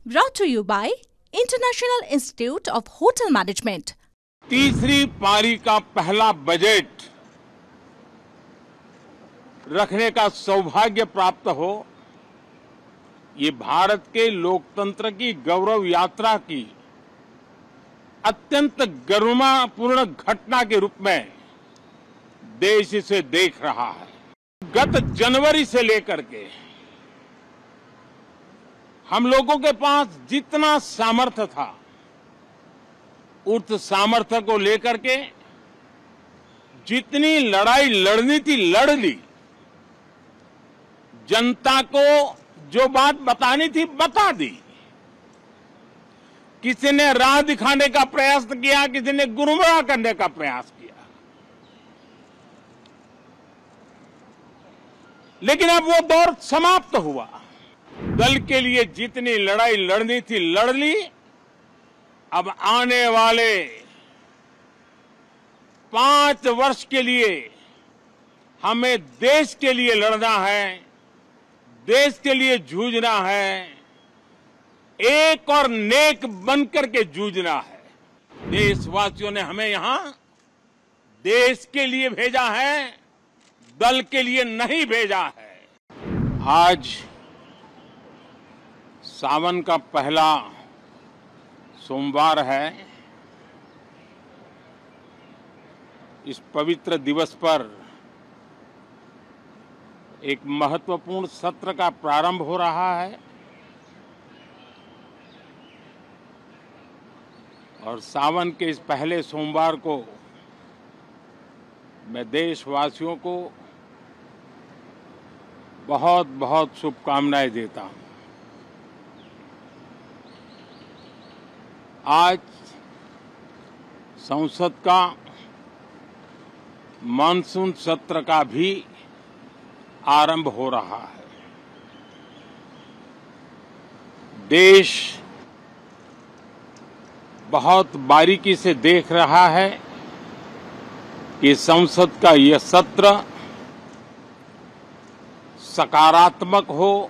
Brought to you by International Institute of Hotel Management. तीसरी पारी का पहला बजट रखने का सौभाग्य प्राप्त हो, ये भारत के लोकतंत्र की गौरव यात्रा की अत्यंत गरिमापूर्ण घटना के रूप में देश इसे देख रहा है। गत जनवरी से लेकर के हम लोगों के पास जितना सामर्थ्य था, उस सामर्थ्य को लेकर के जितनी लड़ाई लड़नी थी लड़ ली। जनता को जो बात बतानी थी बता दी। किसी ने राह दिखाने का प्रयास किया, किसी ने गुमराह करने का प्रयास किया, लेकिन अब वो दौर समाप्त हुआ। दल के लिए जितनी लड़ाई लड़नी थी लड़ ली। अब आने वाले 5 वर्ष के लिए हमें देश के लिए लड़ना है, देश के लिए जूझना है, एक और नेक बनकर के जूझना है। देशवासियों ने हमें यहां देश के लिए भेजा है, दल के लिए नहीं भेजा है। आज सावन का पहला सोमवार है। इस पवित्र दिवस पर एक महत्वपूर्ण सत्र का प्रारंभ हो रहा है और सावन के इस पहले सोमवार को मैं देशवासियों को बहुत बहुत शुभकामनाएं देता हूं। आज संसद का मानसून सत्र का भी आरंभ हो रहा है। देश बहुत बारीकी से देख रहा है कि संसद का यह सत्र सकारात्मक हो,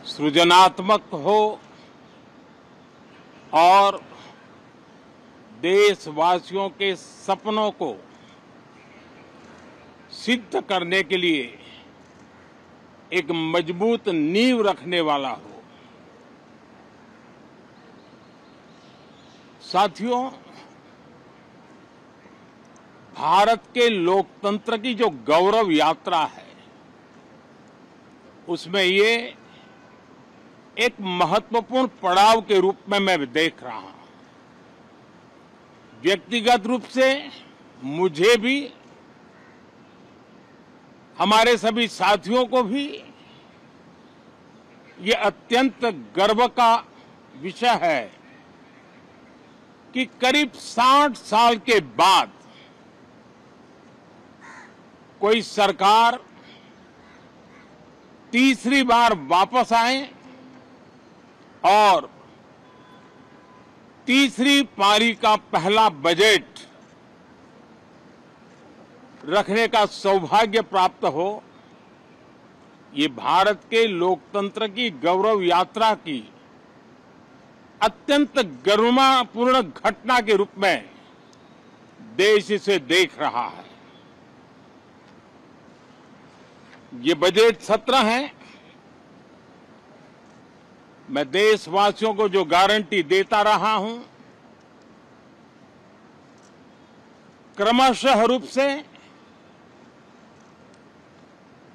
सृजनात्मक हो और देशवासियों के सपनों को सिद्ध करने के लिए एक मजबूत नींव रखने वाला हो। साथियों, भारत के लोकतंत्र की जो गौरव यात्रा है, उसमें ये एक महत्वपूर्ण पड़ाव के रूप में मैं देख रहा हूं। व्यक्तिगत रूप से मुझे भी, हमारे सभी साथियों को भी ये अत्यंत गर्व का विषय है कि करीब 60 साल के बाद कोई सरकार तीसरी बार वापस आए और तीसरी पारी का पहला बजट रखने का सौभाग्य प्राप्त हो। ये भारत के लोकतंत्र की गौरव यात्रा की अत्यंत गरिमापूर्ण घटना के रूप में देश इसे देख रहा है। ये बजट सत्र है। मैं देशवासियों को जो गारंटी देता रहा हूं, क्रमशः रूप से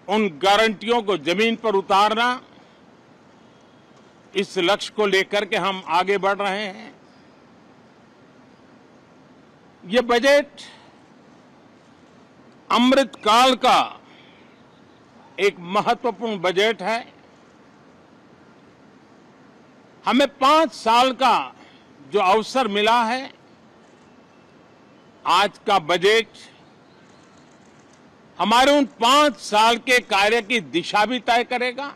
उन गारंटियों को जमीन पर उतारना, इस लक्ष्य को लेकर के हम आगे बढ़ रहे हैं। ये बजट अमृतकाल का एक महत्वपूर्ण बजट है। हमें 5 साल का जो अवसर मिला है, आज का बजट हमारे उन 5 साल के कार्य की दिशा भी तय करेगा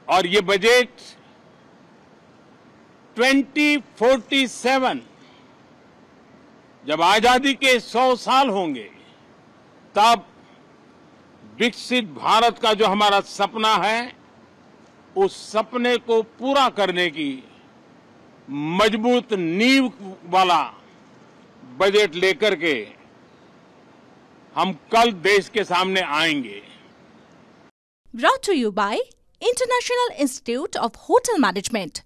और ये बजट 2047 जब आजादी के 100 साल होंगे, तब विकसित भारत का जो हमारा सपना है उस सपने को पूरा करने की मजबूत नींव वाला बजट लेकर के हम कल देश के सामने आएंगे। Brought to you by International Institute of Hotel Management,